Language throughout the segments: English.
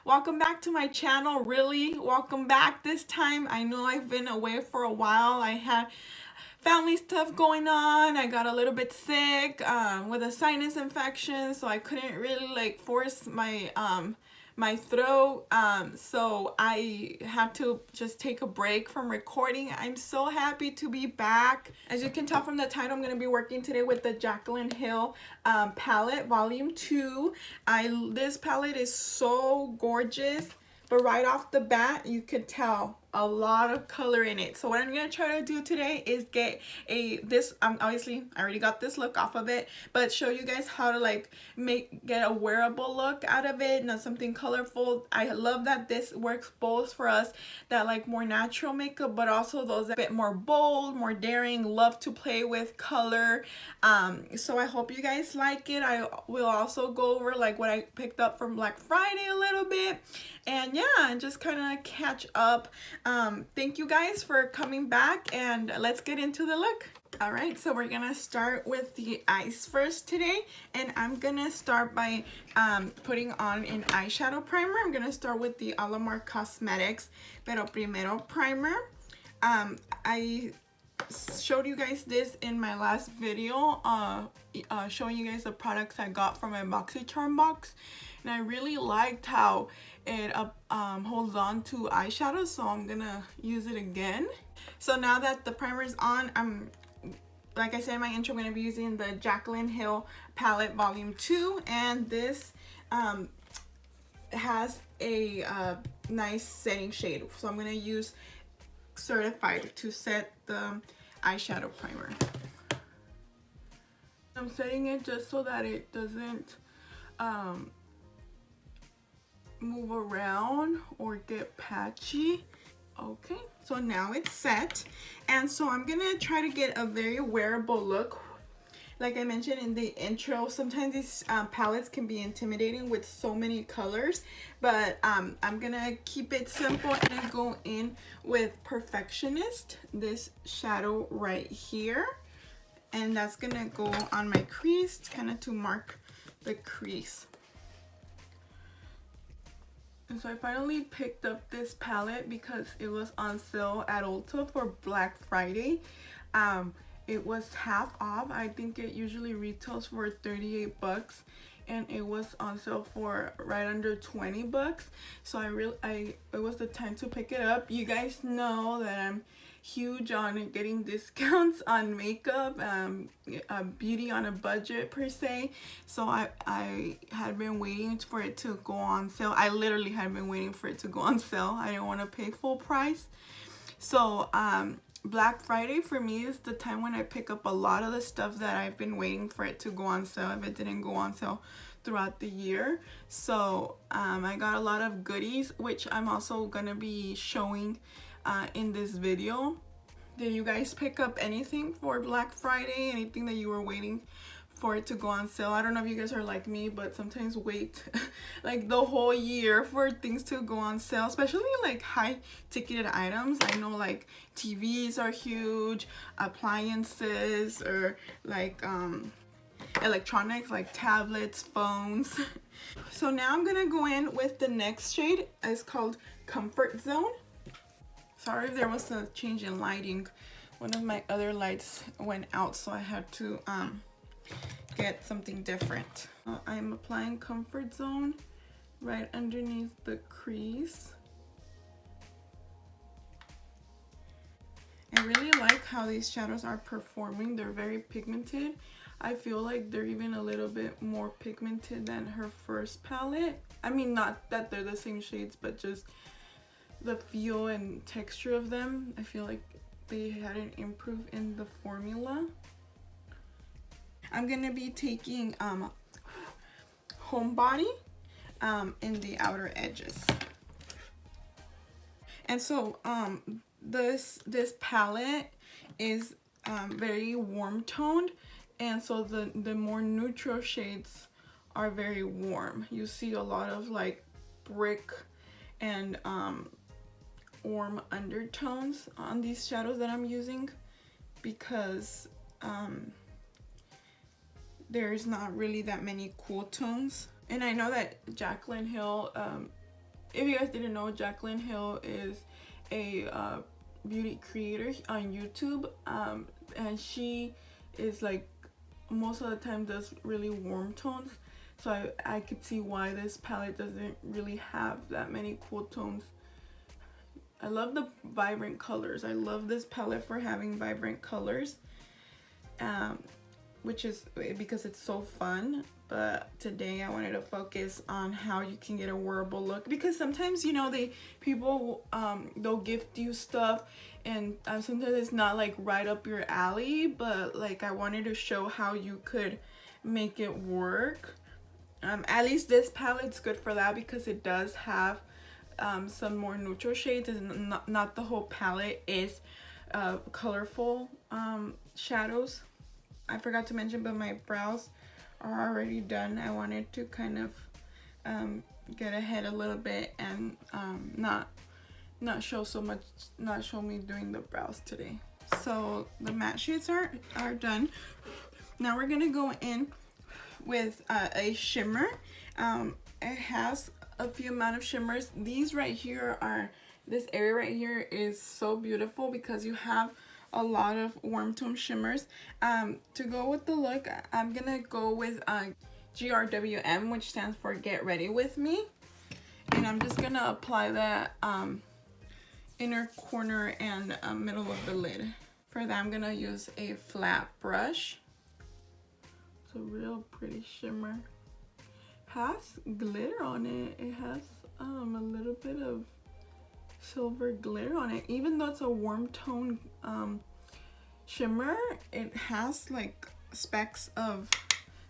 Welcome back to my channel. Really, welcome back this time. I know I've been away for a while. I had family stuff going on. I got a little bit sick with a sinus infection, so I couldn't really like force my throat, so I had to just take a break from recording. I'm so happy to be back. As you can tell from the title, I'm going to be working today with the Jaclyn Hill palette, volume 2. This palette is so gorgeous, but right off the bat you could tell a lot of color in it. So what I'm gonna try to do today is get obviously I already got this look off of it, but show you guys how to like get a wearable look out of it, not something colorful. I love that this works both for us that like more natural makeup, but also those a bit more bold, more daring, love to play with color. So I hope you guys like it. I will also go over like what I picked up from Black Friday a little bit, and yeah, and just kind of catch up. Thank you guys for coming back, and let's get into the look. Alright, so we're gonna start with the eyes first today, and I'm gonna start by putting on an eyeshadow primer. I'm gonna start with the Alamar Cosmetics Pero Primero primer. I showed you guys this in my last video, showing you guys the products I got from my BoxyCharm box, and I really liked how it holds on to eyeshadow, so I'm gonna use it again. So now that the primer is on, like I said in my intro, I'm going to be using the Jaclyn Hill palette volume 2, and this has a nice setting shade, so I'm going to use Certified to set the eyeshadow primer. I'm setting it just so that it doesn't move around or get patchy. Okay, so now it's set, and so I'm gonna try to get a very wearable look. Like I mentioned in the intro, sometimes these palettes can be intimidating with so many colors, but I'm gonna keep it simple and go in with Perfectionist, this shadow right here, and that's gonna go on my crease, kind of to mark the crease. And so I finally picked up this palette because it was on sale at Ulta for Black Friday. It was half off. I think it usually retails for 38 bucks, and it was on sale for right under 20 bucks. So it was the time to pick it up. You guys know that I'm huge on getting discounts on makeup, beauty on a budget per se. So I had been waiting for it to go on sale. I literally had been waiting for it to go on sale. I didn't want to pay full price. So Black Friday for me is the time when I pick up a lot of the stuff that I've been waiting for it to go on sale if it didn't go on sale throughout the year. So I got a lot of goodies, which I'm also gonna be showing in this video. Did you guys pick up anything for Black Friday? Anything that you were waiting for it to go on sale? I don't know if you guys are like me, but sometimes wait like the whole year for things to go on sale, especially like high ticketed items. I know like TVs are huge, appliances, or like electronics like tablets, phones. So now I'm gonna go in with the next shade. It's called Comfort Zone. Sorry if there was a change in lighting. One of my other lights went out, so I had to get something different. I'm applying Comfort Zone right underneath the crease. I really like how these shadows are performing. They're very pigmented. I feel like they're even a little bit more pigmented than her first palette. I mean, not that they're the same shades, but just the feel and texture of them. I feel like they had an improve in the formula. I'm gonna be taking Homebody in the outer edges. And so this palette is very warm toned, and so the more neutral shades are very warm. You see a lot of like brick and warm undertones on these shadows that I'm using, because there's not really that many cool tones. And I know that Jaclyn Hill If you guys didn't know, Jaclyn Hill is a beauty creator on YouTube, and she is like most of the time does really warm tones, so I could see why this palette doesn't really have that many cool tones. I love the vibrant colors. I love this palette for having vibrant colors, which is because it's so fun. But today I wanted to focus on how you can get a wearable look, because sometimes, you know, people they'll gift you stuff, and sometimes it's not like right up your alley, but like I wanted to show how you could make it work. At least this palette's good for that, because it does have some more neutral shades, and not the whole palette is colorful shadows. I forgot to mention, but my brows are already done. I wanted to kind of get ahead a little bit and not show so much, not show me doing the brows today. So the matte shades are done. Now we're gonna go in with a shimmer. It has a few amount of shimmers. These right here are, this area right here is so beautiful because you have a lot of warm tone shimmers. To go with the look, I'm gonna go with GRWM, which stands for Get Ready With Me, and I'm just gonna apply that inner corner and middle of the lid. For that, I'm gonna use a flat brush. It's a real pretty shimmer. Has glitter on it. It has a little bit of silver glitter on it. Even though it's a warm tone shimmer, it has like specks of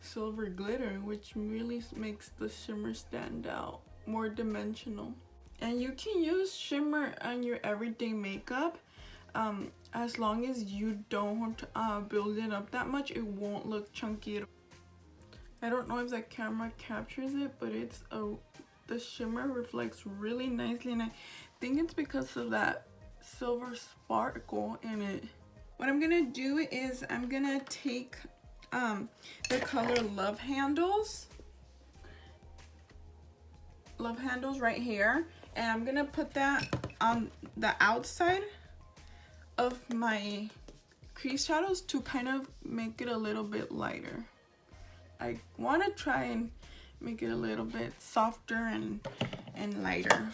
silver glitter, which really makes the shimmer stand out, more dimensional. And you can use shimmer on your everyday makeup, as long as you don't build it up that much. It won't look chunky. I don't know if the camera captures it, but it's the shimmer reflects really nicely, and I think it's because of that silver sparkle in it. What I'm gonna do is I'm gonna take the color Love Handles right here, and I'm gonna put that on the outside of my crease shadows to kind of make it a little bit lighter. I want to try and make it a little bit softer and lighter.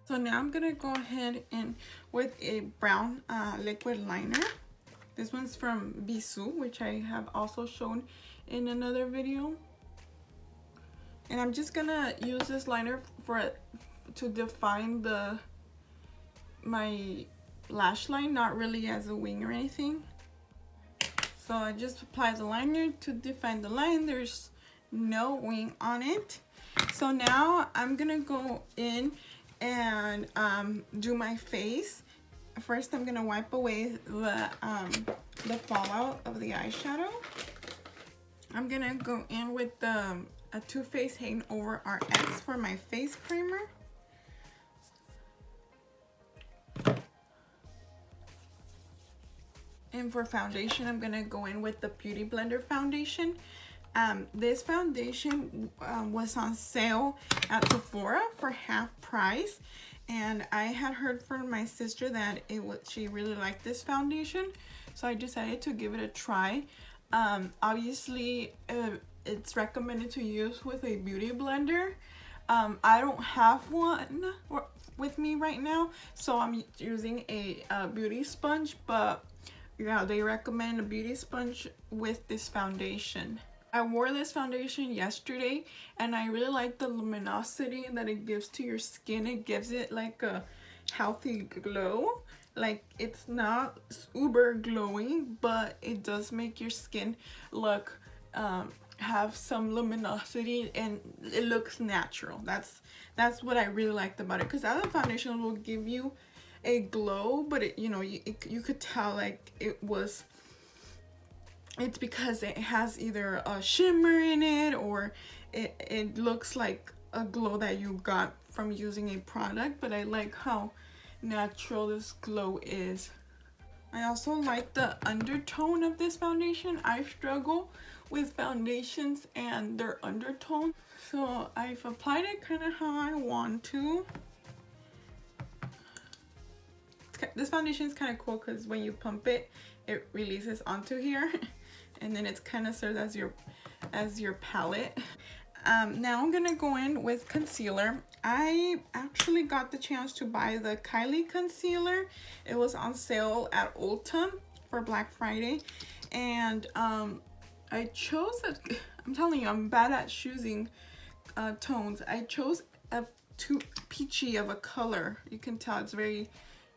So now I'm gonna go ahead and with a brown liquid liner. This one's from Bissu, which I have also shown in another video. And I'm just gonna use this liner to define my lash line, not really as a wing or anything. So I just apply the liner to define the line. There's no wing on it. So now I'm gonna go in and do my face. First, I'm gonna wipe away the fallout of the eyeshadow. I'm gonna go in with a Too Faced Hangover RX for my face primer. And for foundation, I'm gonna go in with the Beautyblender foundation. This foundation was on sale at Sephora for half price, and I had heard from my sister that she really liked this foundation, so I decided to give it a try. Obviously, it's recommended to use with a beauty blender. I don't have one with me right now, so I'm using a beauty sponge, but yeah, they recommend a beauty sponge with this foundation. I wore this foundation yesterday, and I really like the luminosity that it gives to your skin. It gives it like a healthy glow. Like, it's not uber glowing, but it does make your skin look have some luminosity and it looks natural. That's what I really liked about it, because other foundations will give you a glow, but it, you know, you could tell like it's because it has either a shimmer in it, or it looks like a glow that you got from using a product. But I like how natural this glow is. I also like the undertone of this foundation. I struggle with foundations and their undertone, so I've applied it kind of how I want to. This foundation is kind of cool because when you pump it, it releases onto here, and then it's kind of serves as your palette. Now I'm gonna go in with concealer. I actually got the chance to buy the Kylie concealer. It was on sale at Ulta for Black Friday, and I chose I'm telling you, I'm bad at choosing tones. I chose a too peachy of a color. You can tell it's very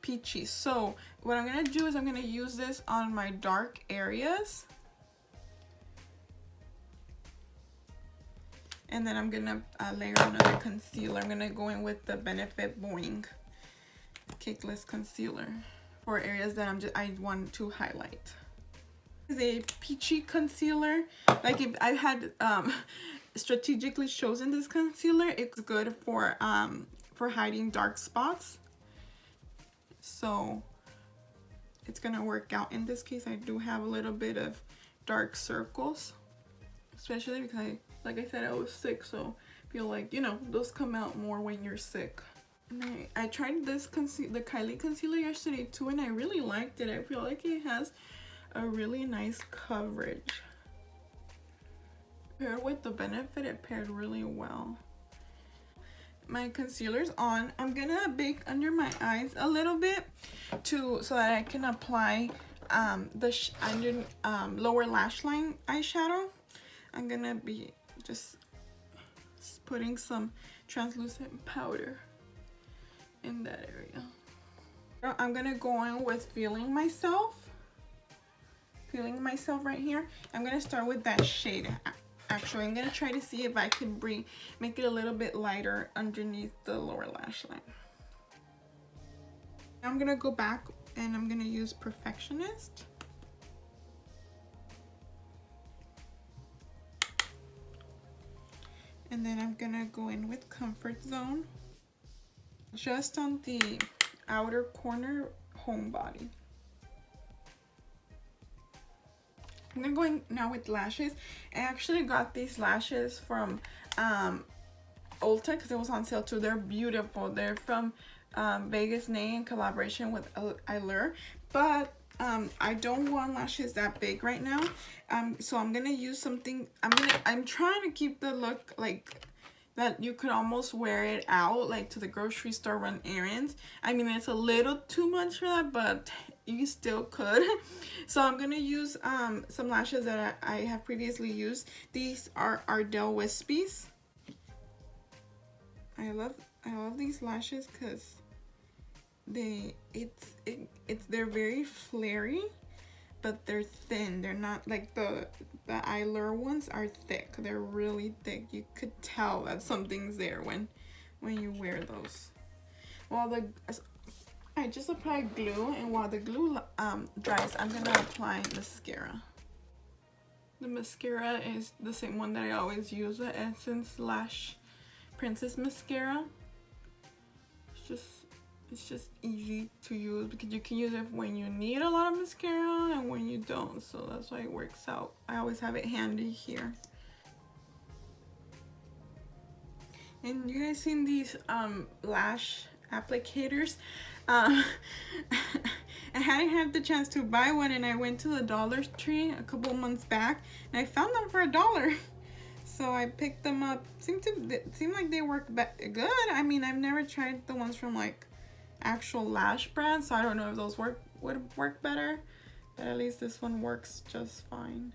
peachy. So what I'm gonna do is I'm gonna use this on my dark areas, and then I'm gonna layer another concealer. I'm gonna go in with the Benefit Boi-ing Cakeless concealer for areas that I want to highlight. This is a peachy concealer. Like, if I had strategically chosen this concealer, it's good for hiding dark spots. So it's gonna work out. In this case, I do have a little bit of dark circles, especially because like I said, I was sick, so I feel like, you know, those come out more when you're sick. And I tried the Kylie concealer yesterday too, and I really liked it. I feel like it has a really nice coverage. Paired with the Benefit, it paired really well. My concealer's on. I'm gonna bake under my eyes a little bit so that I can apply the lower lash line eyeshadow. I'm gonna be just putting some translucent powder in that area. I'm gonna go in with feeling myself right here. I'm gonna start with that shade. Actually, I'm gonna try to see if I can make it a little bit lighter underneath the lower lash line. I'm gonna go back and I'm gonna use Perfectionist. And then I'm gonna go in with Comfort Zone, just on the outer corner home body. I'm gonna go in now with lashes. I actually got these lashes from Ulta because it was on sale too. They're beautiful. They're from Vegas Nay in collaboration with Allure. But I don't want lashes that big right now. So I'm gonna use something. I'm trying to keep the look like that you could almost wear it out, like to the grocery store, run errands. I mean, it's a little too much for that, but you still could. So I'm gonna use some lashes that I have previously used. These are Ardell Wispies. I love these lashes because they're very flary, but they're thin. They're not like the Allure ones are thick. They're really thick. You could tell that something's there when you wear those. I just applied glue, and while the glue dries, I'm gonna apply mascara. The mascara is the same one that I always use, the Essence Lash Princess Mascara. It's just easy to use because you can use it when you need a lot of mascara and when you don't, so that's why it works out. I always have it handy here. And you guys seen these lash applicators? I hadn't had the chance to buy one, and I went to the Dollar Tree a couple months back and I found them for $1. So I picked them up. Seemed like they work good. I mean, I've never tried the ones from like actual lash brands, so I don't know if those would work better, but at least this one works just fine.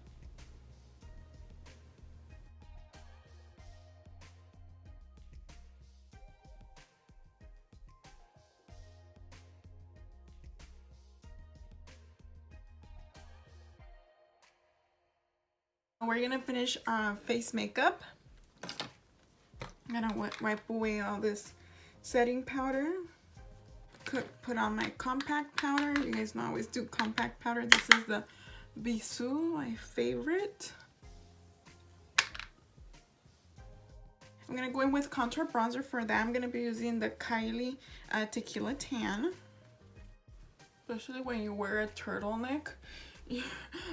We're gonna finish face makeup. I'm gonna wipe away all this setting powder. Put on my compact powder. You guys know I always do compact powder. This is the Bissu, my favorite. I'm gonna go in with contour bronzer. For that, I'm gonna be using the Kylie Tequila Tan. Especially when you wear a turtleneck,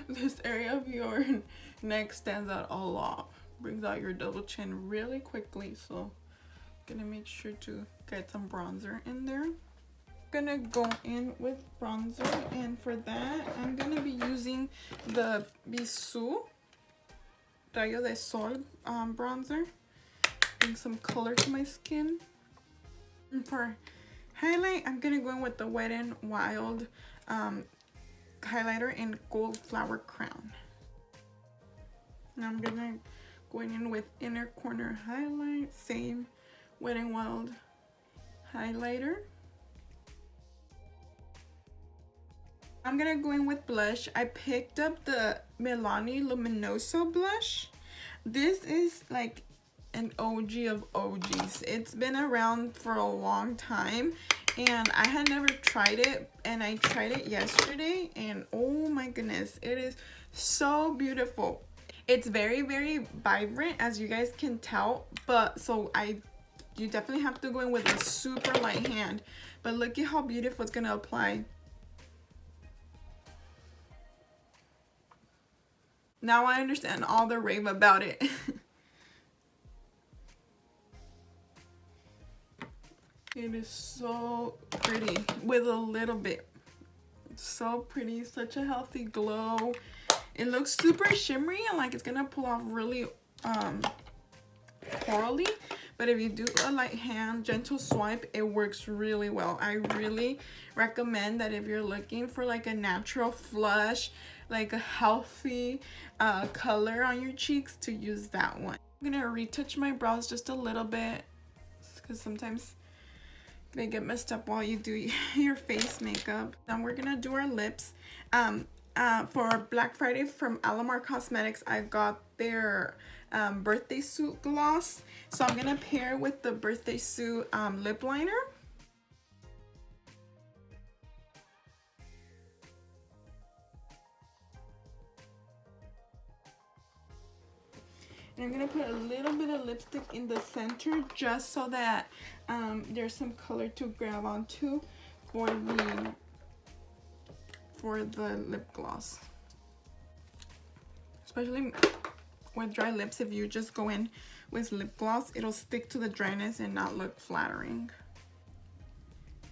this area of your neck stands out a lot. Brings out your double chin really quickly. So, gonna make sure to get some bronzer in there. Gonna go in with bronzer, and for that I'm gonna be using the Bissu Rayo de Sol bronzer. Bring some color to my skin. And for highlight, I'm gonna go in with the Wet n Wild highlighter in Gold Flower Crown. Now I'm gonna go in with inner corner highlight, same Wet n Wild highlighter. I'm gonna go in with blush. I picked up the Milani Luminoso blush. This is like an OG of OGs. It's been around for a long time and I had never tried it, and I tried it yesterday and oh my goodness, it is so beautiful. It's very, very vibrant, as you guys can tell, but you definitely have to go in with a super light hand. But look at how beautiful it's gonna apply. Now I understand all the rave about it. It is so pretty with a little bit. So pretty, such a healthy glow. It looks super shimmery and like it's gonna pull off really corally. But if you do a light hand, gentle swipe, it works really well. I really recommend that if you're looking for like a natural flush, like a healthy color on your cheeks, to use that one. I'm gonna retouch my brows just a little bit because sometimes they get messed up while you do your face makeup. Now we're gonna do our lips. For Black Friday from Alamar Cosmetics, I got their birthday suit gloss. So I'm gonna pair with the birthday suit lip liner. And I'm gonna put a little bit of lipstick in the center just so that there's some color to grab onto for the lip gloss. Especially with dry lips, if you just go in with lip gloss, it'll stick to the dryness and not look flattering.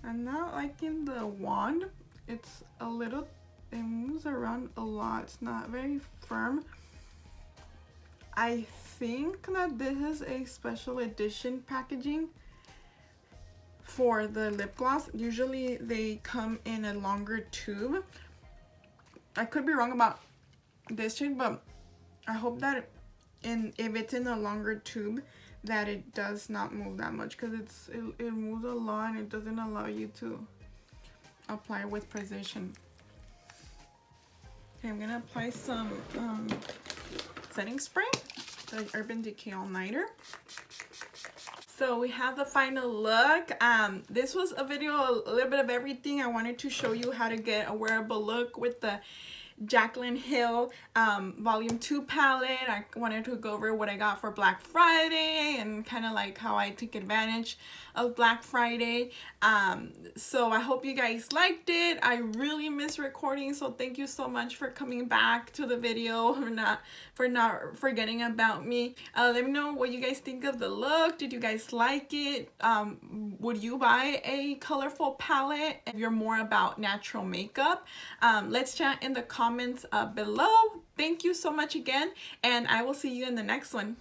I'm not liking the wand. It's a little, it moves around a lot. It's not very firm. I think that this is a special edition packaging for the lip gloss. Usually they come in a longer tube. I could be wrong about this shade, but I hope that if it's in a longer tube that it does not move that much, because it moves a lot and it doesn't allow you to apply with precision. Okay, I'm gonna apply some setting spray, the Urban Decay All Nighter. So we have the final look. This was a video, a little bit of everything. I wanted to show you how to get a wearable look with the Jaclyn Hill Volume 2 palette. I wanted to go over what I got for Black Friday and kind of like how I took advantage of Black Friday. So I hope you guys liked it. I really miss recording, so thank you so much for coming back to the video, for not forgetting about me. Let me know what you guys think of the look. Did you guys like it? Would you buy a colorful palette if you're more about natural makeup? Let's chat in the comments below. Thank you so much again, and I will see you in the next one.